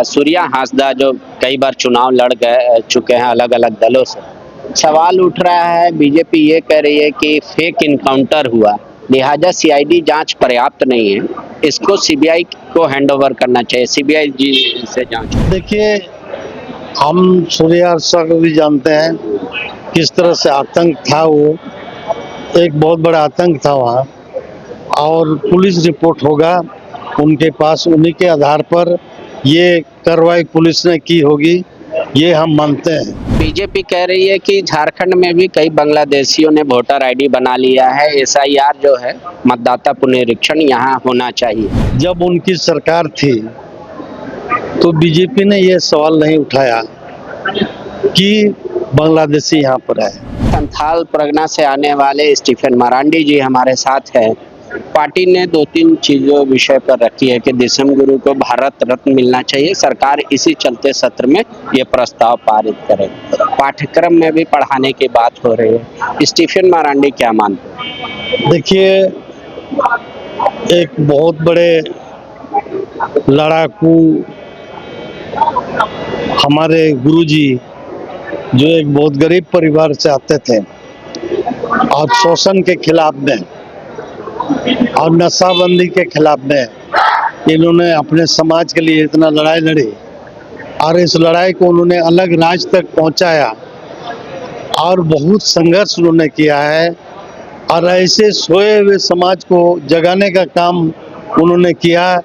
सूर्या हांसदा जो कई बार चुनाव लड़ गए चुके हैं अलग अलग दलों से। सवाल उठ रहा है, बीजेपी ये कह रही है कि फेक इनकाउंटर हुआ, लिहाजा सीआईडी जांच पर्याप्त नहीं है, इसको सीबीआई को हैंडओवर करना चाहिए, सीबीआई जी से जांच। देखिए, हम सूर्या को भी जानते हैं किस तरह से आतंक था। वो एक बहुत बड़ा आतंक था वहाँ, और पुलिस रिपोर्ट होगा उनके पास, उन्हीं के आधार पर ये कार्रवाई पुलिस ने की होगी, ये हम मानते हैं। बीजेपी कह रही है कि झारखंड में भी कई बांग्लादेशियों ने वोटर आईडी बना लिया है, एसआईआर जो है मतदाता पुनरीक्षण यहाँ होना चाहिए। जब उनकी सरकार थी तो बीजेपी ने ये सवाल नहीं उठाया कि बांग्लादेशी यहाँ पर है। संथाल परगना से आने वाले स्टीफन मरांडी जी हमारे साथ हैं। पार्टी ने 2-3 चीजों विषय पर रखी है कि दिसम गुरु को भारत रत्न मिलना चाहिए, सरकार इसी चलते सत्र में ये प्रस्ताव पारित करे, पाठ्यक्रम में भी पढ़ाने की बात हो रही है। स्टीफन मरांडी क्या मानते हैं? देखिए, एक बहुत बड़े लड़ाकू हमारे गुरुजी जो एक बहुत गरीब परिवार से आते थे और शोषण के खिलाफ में और नशाबंदी के खिलाफ में इन्होंने अपने समाज के लिए इतना लड़ाई लड़ी, और इस लड़ाई को उन्होंने अलग राज्य तक पहुंचाया और बहुत संघर्ष उन्होंने किया है, और ऐसे सोए हुए समाज को जगाने का काम उन्होंने किया।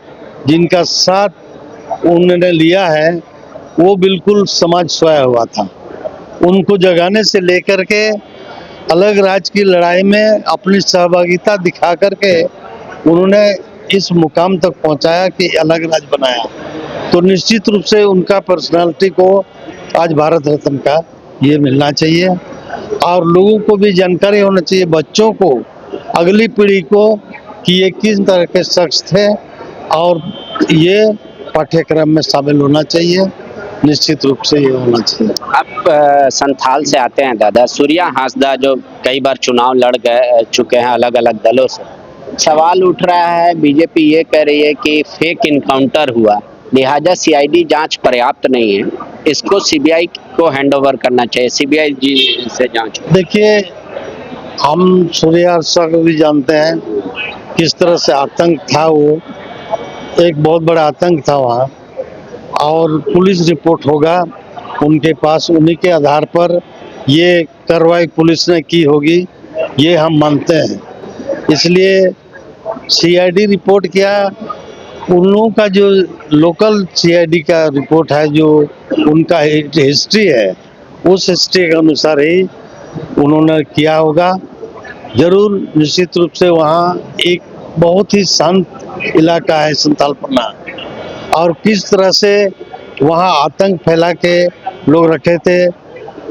जिनका साथ उन्होंने लिया है वो बिल्कुल समाज सोया हुआ था, उनको जगाने से लेकर के अलग राज्य की लड़ाई में अपनी सहभागिता दिखा करके उन्होंने इस मुकाम तक पहुंचाया कि अलग राज्य बनाया। तो निश्चित रूप से उनका पर्सनालिटी को आज भारत रत्न का ये मिलना चाहिए, और लोगों को भी जानकारी होना चाहिए, बच्चों को, अगली पीढ़ी को, कि ये किस तरह के शख्स थे, और ये पाठ्यक्रम में शामिल होना चाहिए। निश्चित रूप से ये होना चाहिए। आप संथाल से आते हैं दादा। सूर्या हांसदा जो कई बार चुनाव लड़ गए चुके हैं अलग अलग दलों से। सवाल उठ रहा है, बीजेपी ये कह रही है कि फेक इनकाउंटर हुआ, लिहाजा सीआईडी जांच पर्याप्त नहीं है, इसको सीबीआई को हैंडओवर करना चाहिए, सीबीआई जी से जांच। देखिए, हम सूर्या को भी जानते हैं किस तरह से आतंक था। वो एक बहुत बड़ा आतंक था वहाँ, और पुलिस रिपोर्ट होगा उनके पास, उन्हीं के आधार पर ये कार्रवाई पुलिस ने की होगी, ये हम मानते हैं। इसलिए सीआईडी रिपोर्ट क्या, उन लोगों का जो लोकल सीआईडी का रिपोर्ट है, जो उनका हिस्ट्री है, उस हिस्ट्री के अनुसार ही उन्होंने किया होगा। जरूर, निश्चित रूप से वहाँ एक बहुत ही शांत इलाका है संथाल परगना, और किस तरह से वहाँ आतंक फैला के लोग रखे थे,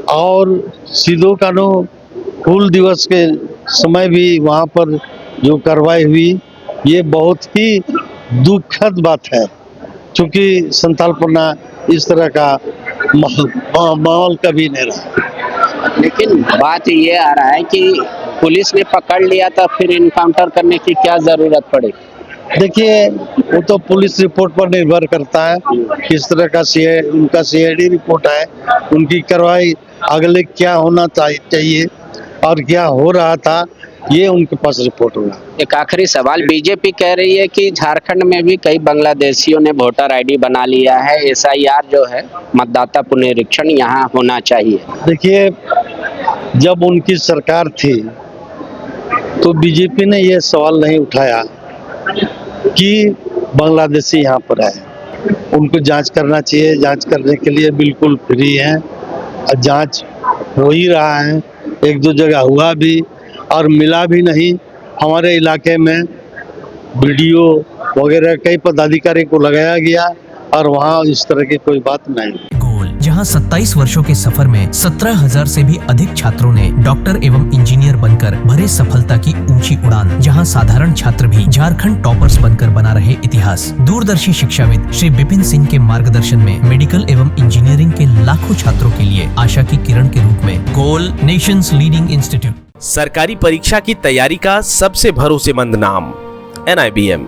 और सिदो कान्हू हूल दिवस के समय भी वहाँ पर जो कार्रवाई हुई, ये बहुत ही दुखद बात है, क्योंकि संथाल परगना इस तरह का माहौल कभी नहीं रहा। लेकिन बात ये आ रहा है कि पुलिस ने पकड़ लिया था, फिर इनकाउंटर करने की क्या जरूरत पड़ी? देखिए, वो तो पुलिस रिपोर्ट पर निर्भर करता है, किस तरह का उनका सीआईडी रिपोर्ट है, उनकी कार्रवाई अगले क्या होना चाहिए और क्या हो रहा था, ये उनके पास रिपोर्ट होगा। एक आखिरी सवाल, बीजेपी कह रही है कि झारखंड में भी कई बांग्लादेशियों ने वोटर आईडी बना लिया है, एसआईआर जो है मतदाता पुनरीक्षण यहाँ होना चाहिए। देखिए, जब उनकी सरकार थी तो बीजेपी ने ये सवाल नहीं उठाया कि बांग्लादेशी यहाँ पर है। उनको जांच करना चाहिए, जांच करने के लिए बिल्कुल फ्री हैं, और जांच हो ही रहा है, 1-2 जगह हुआ भी और मिला भी नहीं। हमारे इलाके में वीडियो वगैरह कई पदाधिकारी को लगाया गया, और वहाँ इस तरह की कोई बात नहीं। गोल, जहां 27 वर्षों के सफर में 17,000 से भी अधिक छात्रों ने डॉक्टर एवं इंजीनियर बनकर भरे सफलता की ऊंची उड़ान, जहां साधारण छात्र भी झारखंड टॉपर्स बनकर बना रहे इतिहास। दूरदर्शी शिक्षाविद श्री विपिन सिंह के मार्गदर्शन में मेडिकल एवं इंजीनियरिंग के लाखों छात्रों के लिए आशा की किरण के रूप में गोल, नेशंस लीडिंग इंस्टीट्यूट। सरकारी परीक्षा की तैयारी का सबसे भरोसेमंद नाम NIBM।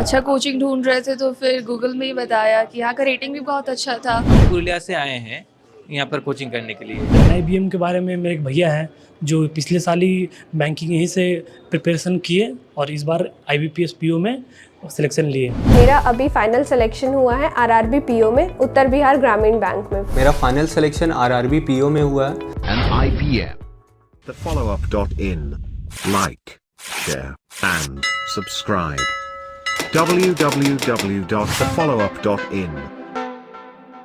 अच्छा कोचिंग ढूंढ रहे थे तो फिर गूगल में ही बताया कि यहाँ का रेटिंग भी बहुत अच्छा था। पुरुलिया से आए हैं यहाँ पर कोचिंग करने के लिए। IBM के बारे में मेरे एक भैया हैं जो पिछले साल ही बैंकिंग यहीं से प्रिपरेशन किए और इस बार IBPS PO में सिलेक्शन लिए। मेरा अभी फाइनल सिलेक्शन हुआ है RRB PO में, उत्तर बिहार ग्रामीण बैंक में। मेरा फाइनल सिलेक्शन RRB PO में हुआ है। and IPM. TheFollowUp.in. Like, share, and subscribe. www.thefollowup.in